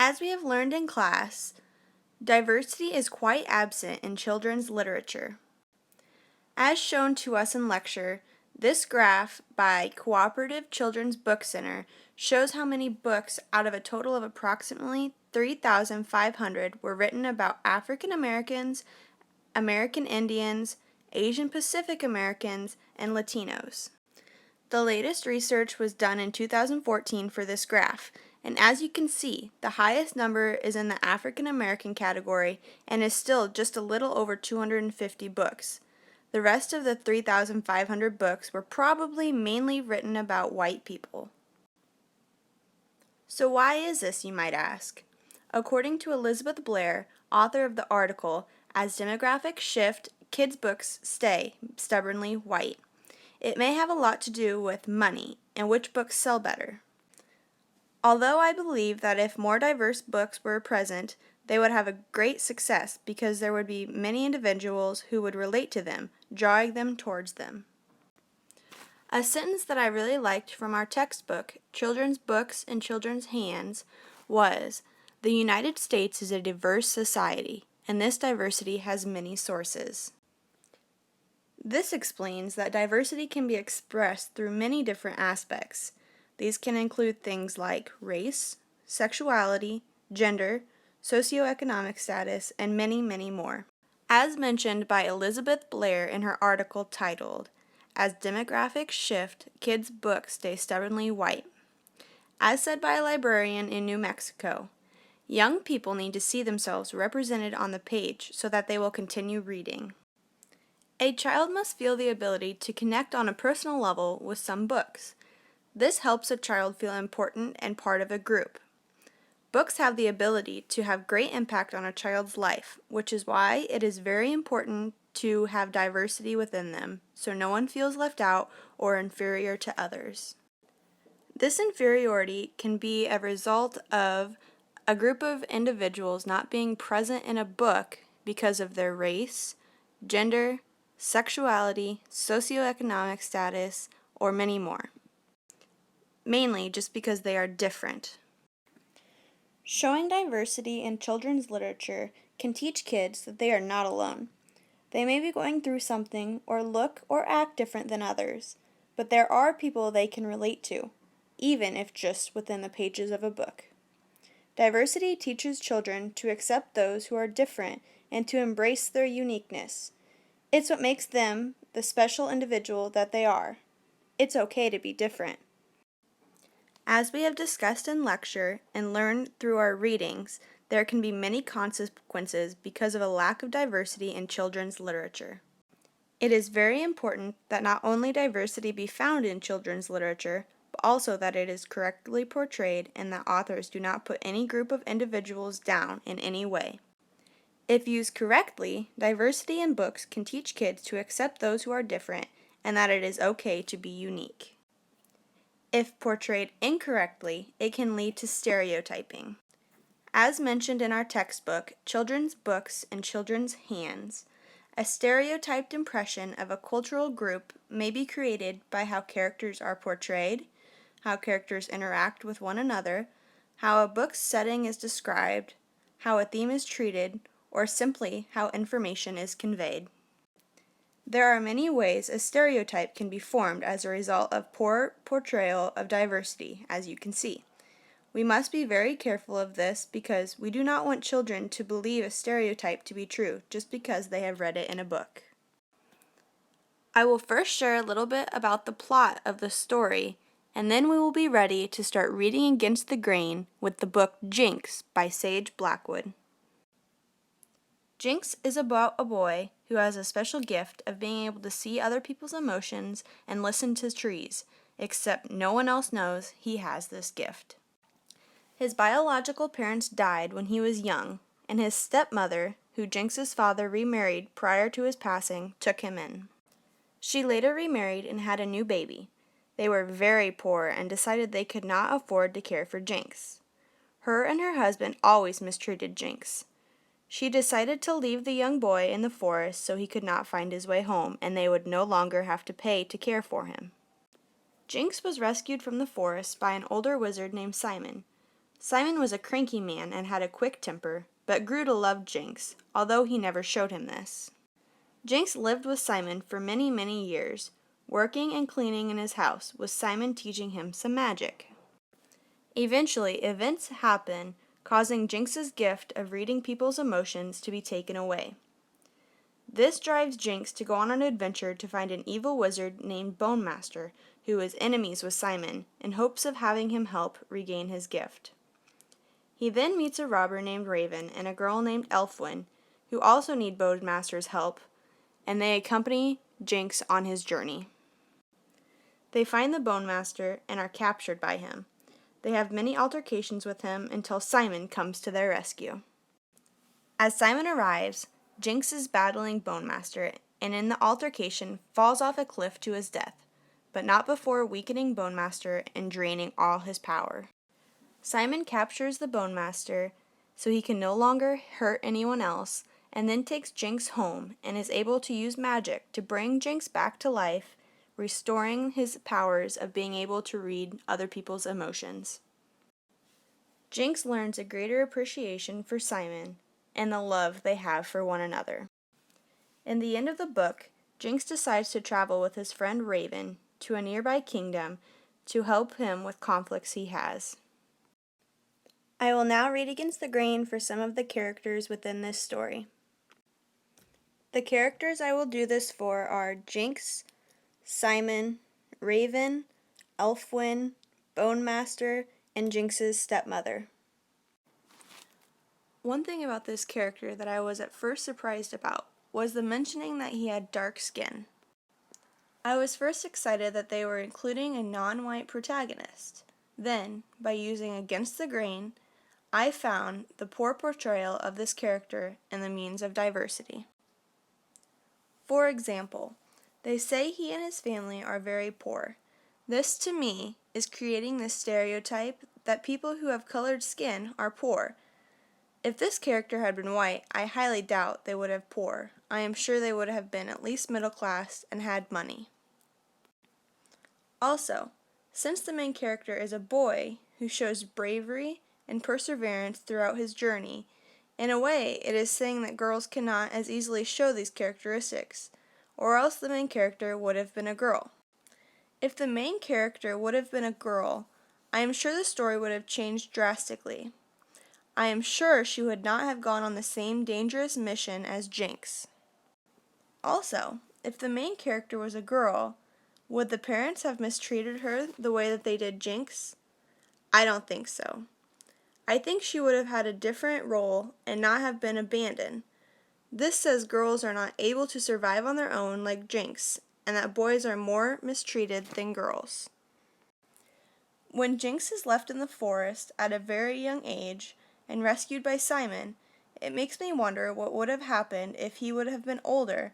As we have learned in class, diversity is quite absent in children's literature. As shown to us in lecture, this graph by Cooperative Children's Book Center shows how many books out of a total of approximately 3,500 were written about African Americans, American Indians, Asian Pacific Americans, and Latinos. The latest research was done in 2014 for this graph, and as you can see, the highest number is in the African American category and is still just a little over 250 books. The rest of the 3,500 books were probably mainly written about white people. So why is this, you might ask? According to Elizabeth Blair, author of the article, As Demographics Shift, Kids' Books Stay Stubbornly White, it may have a lot to do with money and which books sell better. Although I believe that if more diverse books were present, they would have a great success because there would be many individuals who would relate to them, drawing them towards them. A sentence that I really liked from our textbook, Children's Books in Children's Hands, was, "The United States is a diverse society, and this diversity has many sources." This explains that diversity can be expressed through many different aspects. These can include things like race, sexuality, gender, socioeconomic status, and many, many more. As mentioned by Elizabeth Blair in her article titled, As Demographics Shift, Kids' Books Stay Stubbornly White. As said by a librarian in New Mexico, young people need to see themselves represented on the page so that they will continue reading. A child must feel the ability to connect on a personal level with some books. This helps a child feel important and part of a group. Books have the ability to have great impact on a child's life, which is why it is very important to have diversity within them, so no one feels left out or inferior to others. This inferiority can be a result of a group of individuals not being present in a book because of their race, gender, sexuality, socioeconomic status, or many more. Mainly just because they are different. Showing diversity in children's literature can teach kids that they are not alone. They may be going through something or look or act different than others, but there are people they can relate to, even if just within the pages of a book. Diversity teaches children to accept those who are different and to embrace their uniqueness. It's what makes them the special individual that they are. It's okay to be different. As we have discussed in lecture and learned through our readings, there can be many consequences because of a lack of diversity in children's literature. It is very important that not only diversity be found in children's literature, but also that it is correctly portrayed and that authors do not put any group of individuals down in any way. If used correctly, diversity in books can teach kids to accept those who are different and that it is okay to be unique. If portrayed incorrectly, it can lead to stereotyping. As mentioned in our textbook, Children's Books in Children's Hands, a stereotyped impression of a cultural group may be created by how characters are portrayed, how characters interact with one another, how a book's setting is described, how a theme is treated, or simply how information is conveyed. There are many ways a stereotype can be formed as a result of poor portrayal of diversity, as you can see. We must be very careful of this because we do not want children to believe a stereotype to be true just because they have read it in a book. I will first share a little bit about the plot of the story, and then we will be ready to start reading against the grain with the book Jinx by Sage Blackwood. Jinx is about a boy who has a special gift of being able to see other people's emotions and listen to trees, except no one else knows he has this gift. His biological parents died when he was young, and his stepmother, who Jinx's father remarried prior to his passing, took him in. She later remarried and had a new baby. They were very poor and decided they could not afford to care for Jinx. Her and her husband always mistreated Jinx. She decided to leave the young boy in the forest so he could not find his way home and they would no longer have to pay to care for him. Jinx was rescued from the forest by an older wizard named Simon. Simon was a cranky man and had a quick temper, but grew to love Jinx, although he never showed him this. Jinx lived with Simon for many, many years, working and cleaning in his house, with Simon teaching him some magic. Eventually, events happen, causing Jinx's gift of reading people's emotions to be taken away. This drives Jinx to go on an adventure to find an evil wizard named Bone Master, who is enemies with Simon, in hopes of having him help regain his gift. He then meets a robber named Raven and a girl named Elfwin, who also need Bone Master's help, and they accompany Jinx on his journey. They find the Bone Master and are captured by him. They have many altercations with him until Simon comes to their rescue. As Simon arrives, Jinx is battling Bone Master and in the altercation falls off a cliff to his death, but not before weakening Bone Master and draining all his power. Simon captures the Bone Master so he can no longer hurt anyone else, and then takes Jinx home and is able to use magic to bring Jinx back to life, restoring his powers of being able to read other people's emotions. Jinx learns a greater appreciation for Simon and the love they have for one another. In the end of the book, Jinx decides to travel with his friend Raven to a nearby kingdom to help him with conflicts he has. I will now read against the grain for some of the characters within this story. The characters I will do this for are Jinx, Simon, Raven, Elfwin, Bone Master, and Jinx's stepmother. One thing about this character that I was at first surprised about was the mentioning that he had dark skin. I was first excited that they were including a non-white protagonist. Then, by using against the grain, I found the poor portrayal of this character and the means of diversity. For example, they say he and his family are very poor. This, to me, is creating this stereotype that people who have colored skin are poor. If this character had been white, I highly doubt they would have poor. I am sure they would have been at least middle class and had money. Also, since the main character is a boy who shows bravery and perseverance throughout his journey, in a way, it is saying that girls cannot as easily show these characteristics, or else the main character would have been a girl. If the main character would have been a girl, I am sure the story would have changed drastically. I am sure she would not have gone on the same dangerous mission as Jinx. Also, if the main character was a girl, would the parents have mistreated her the way that they did Jinx? I don't think so. I think she would have had a different role and not have been abandoned. This says girls are not able to survive on their own like Jinx, and that boys are more mistreated than girls. When Jinx is left in the forest at a very young age and rescued by Simon, it makes me wonder what would have happened if he would have been older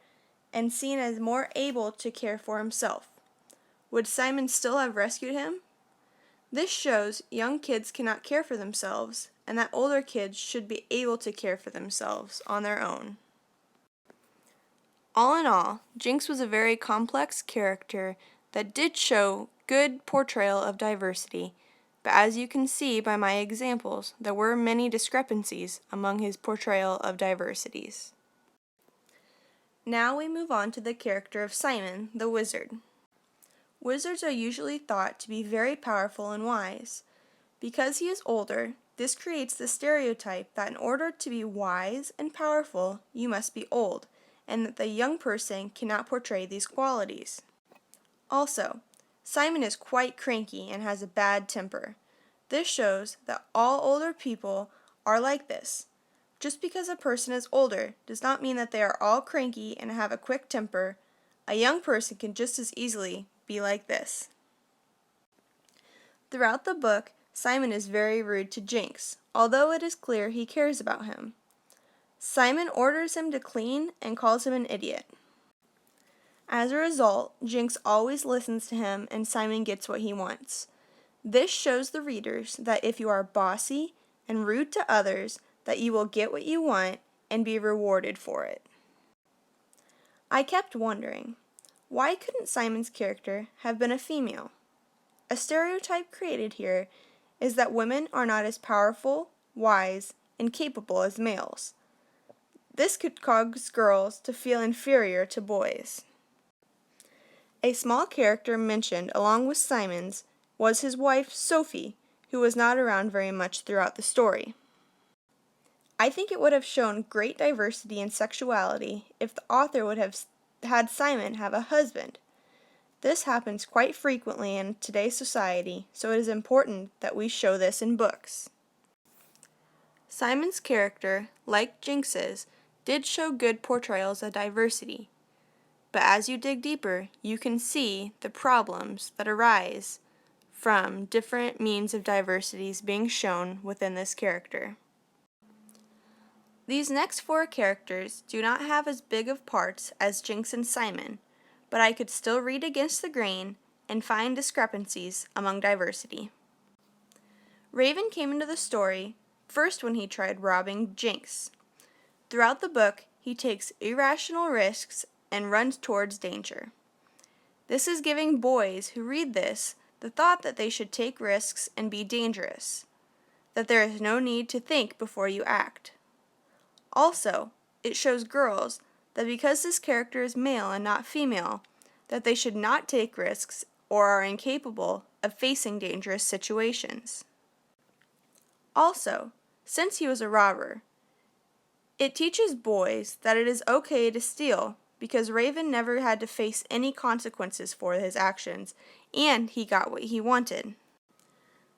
and seen as more able to care for himself. Would Simon still have rescued him? This shows young kids cannot care for themselves, and that older kids should be able to care for themselves on their own. All in all, Jinx was a very complex character that did show good portrayal of diversity, but as you can see by my examples, there were many discrepancies among his portrayal of diversities. Now we move on to the character of Simon, the wizard. Wizards are usually thought to be very powerful and wise. Because he is older, this creates the stereotype that in order to be wise and powerful, you must be old, and that the young person cannot portray these qualities. Also, Simon is quite cranky and has a bad temper. This shows that all older people are like this. Just because a person is older does not mean that they are all cranky and have a quick temper. A young person can just as easily be like this. Throughout the book, Simon is very rude to Jinx, although it is clear he cares about him. Simon orders him to clean and calls him an idiot. As a result, Jinx always listens to him and Simon gets what he wants. This shows the readers that if you are bossy and rude to others, that you will get what you want and be rewarded for it. I kept wondering, why couldn't Simon's character have been a female? A stereotype created here is that women are not as powerful, wise, and capable as males. This could cause girls to feel inferior to boys. A small character mentioned along with Simon's was his wife, Sophie, who was not around very much throughout the story. I think it would have shown great diversity in sexuality if the author would have had Simon have a husband. This happens quite frequently in today's society, so it is important that we show this in books. Simon's character, like Jinx's, did show good portrayals of diversity. But as you dig deeper, you can see the problems that arise from different means of diversities being shown within this character. These next 4 characters do not have as big of parts as Jinx and Simon, but I could still read against the grain and find discrepancies among diversity. Raven came into the story first when he tried robbing Jinx. Throughout the book, he takes irrational risks and runs towards danger. This is giving boys who read this the thought that they should take risks and be dangerous, that there is no need to think before you act. Also, it shows girls that because this character is male and not female, that they should not take risks or are incapable of facing dangerous situations. Also, since he was a robber, it teaches boys that it is okay to steal because Raven never had to face any consequences for his actions, and he got what he wanted.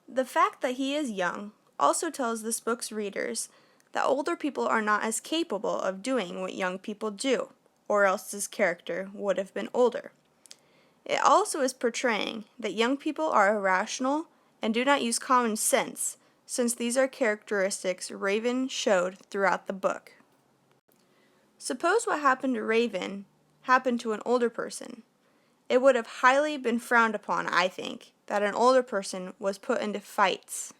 The fact that he is young also tells this book's readers that older people are not as capable of doing what young people do, or else this character would have been older. It also is portraying that young people are irrational and do not use common sense, since these are characteristics Raven showed throughout the book. Suppose what happened to Raven happened to an older person. It would have highly been frowned upon, I think, that an older person was put into fights.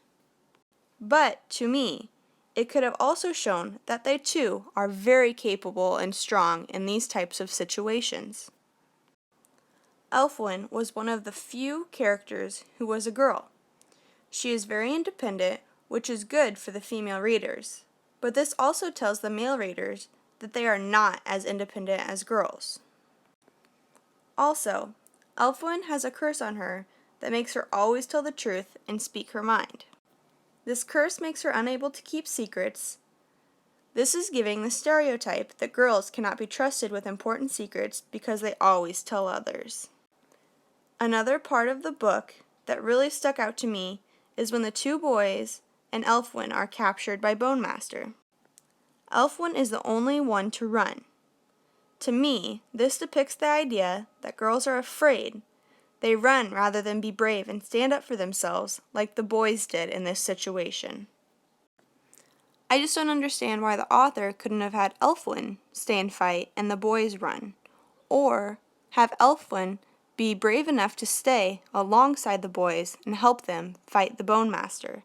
But, to me, it could have also shown that they too are very capable and strong in these types of situations. Elfwin was one of the few characters who was a girl. She is very independent, which is good for the female readers, but this also tells the male readers that they are not as independent as girls. Also, Elfwin has a curse on her that makes her always tell the truth and speak her mind. This curse makes her unable to keep secrets. This is giving the stereotype that girls cannot be trusted with important secrets because they always tell others. Another part of the book that really stuck out to me is when the 2 boys and Elfwin are captured by Bone Master. Elfwin is the only one to run. To me, this depicts the idea that girls are afraid. They run rather than be brave and stand up for themselves like the boys did in this situation. I just don't understand why the author couldn't have had Elfwin stay and fight and the boys run, or have Elfwin be brave enough to stay alongside the boys and help them fight the Bone Master.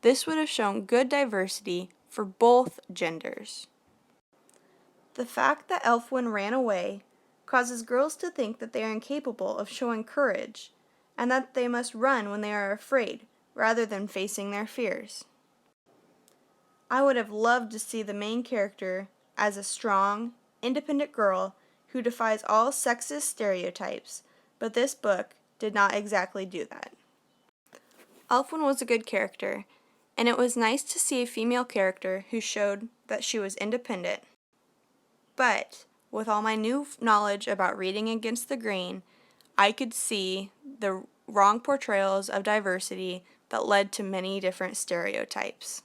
This would have shown good diversity for both genders. The fact that Elfwin ran away causes girls to think that they are incapable of showing courage, and that they must run when they are afraid, rather than facing their fears. I would have loved to see the main character as a strong, independent girl who defies all sexist stereotypes, but this book did not exactly do that. Elfwin was a good character, and it was nice to see a female character who showed that she was independent. But with all my new knowledge about reading against the grain, I could see the wrong portrayals of diversity that led to many different stereotypes.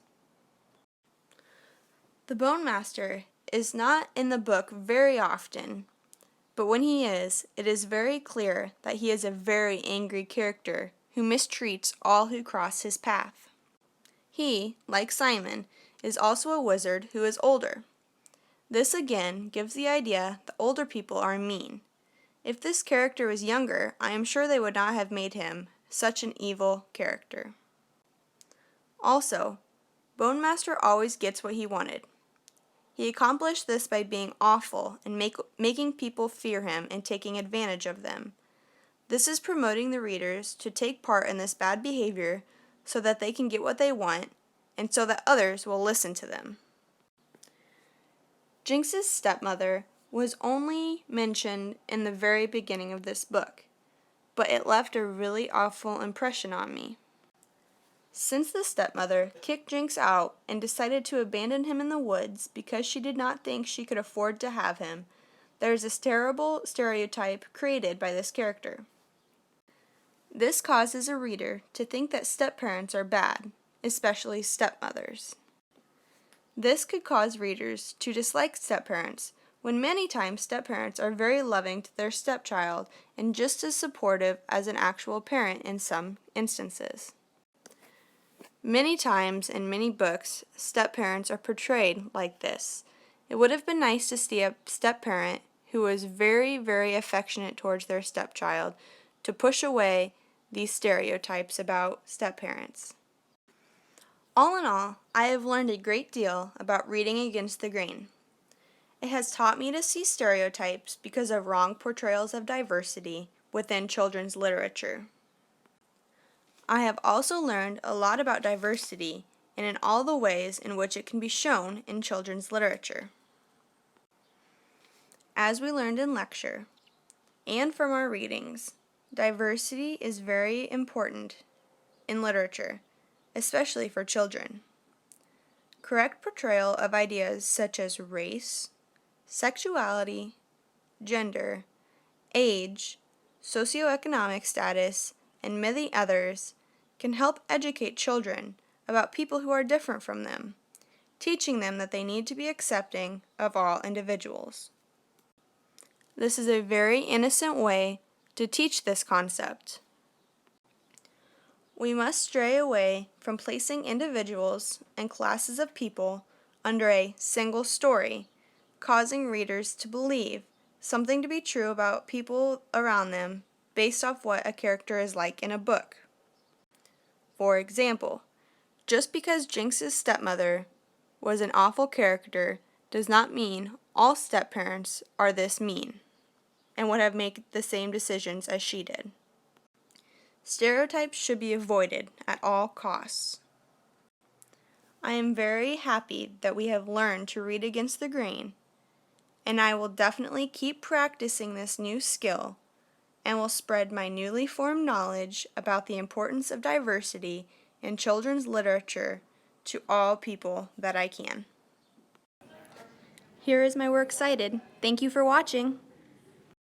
The Bone Master is not in the book very often, but when he is, it is very clear that he is a very angry character who mistreats all who cross his path. He, like Simon, is also a wizard who is older. This again gives the idea that older people are mean. If this character was younger, I am sure they would not have made him such an evil character. Also, Bone Master always gets what he wanted. He accomplished this by being awful and making people fear him and taking advantage of them. This is promoting the readers to take part in this bad behavior so that they can get what they want and so that others will listen to them. Jinx's stepmother was only mentioned in the very beginning of this book, but it left a really awful impression on me. Since the stepmother kicked Jinx out and decided to abandon him in the woods because she did not think she could afford to have him, there is this terrible stereotype created by this character. This causes a reader to think that stepparents are bad, especially stepmothers. This could cause readers to dislike stepparents, when many times stepparents are very loving to their stepchild and just as supportive as an actual parent in some instances. Many times in many books, stepparents are portrayed like this. It would have been nice to see a stepparent who was very, very affectionate towards their stepchild to push away these stereotypes about stepparents. All in all, I have learned a great deal about reading against the grain. It has taught me to see stereotypes because of wrong portrayals of diversity within children's literature. I have also learned a lot about diversity and in all the ways in which it can be shown in children's literature. As we learned in lecture, and from our readings, diversity is very important in literature, especially for children. Correct portrayal of ideas such as race, sexuality, gender, age, socioeconomic status, and many others can help educate children about people who are different from them, teaching them that they need to be accepting of all individuals. This is a very innocent way to teach this concept. We must stray away from placing individuals and classes of people under a single story, causing readers to believe something to be true about people around them based off what a character is like in a book. For example, just because Jinx's stepmother was an awful character does not mean all stepparents are this mean and would have made the same decisions as she did. Stereotypes should be avoided at all costs. I am very happy that we have learned to read against the grain, and I will definitely keep practicing this new skill and will spread my newly formed knowledge about the importance of diversity in children's literature to all people that I can. Here is my works cited. Thank you for watching.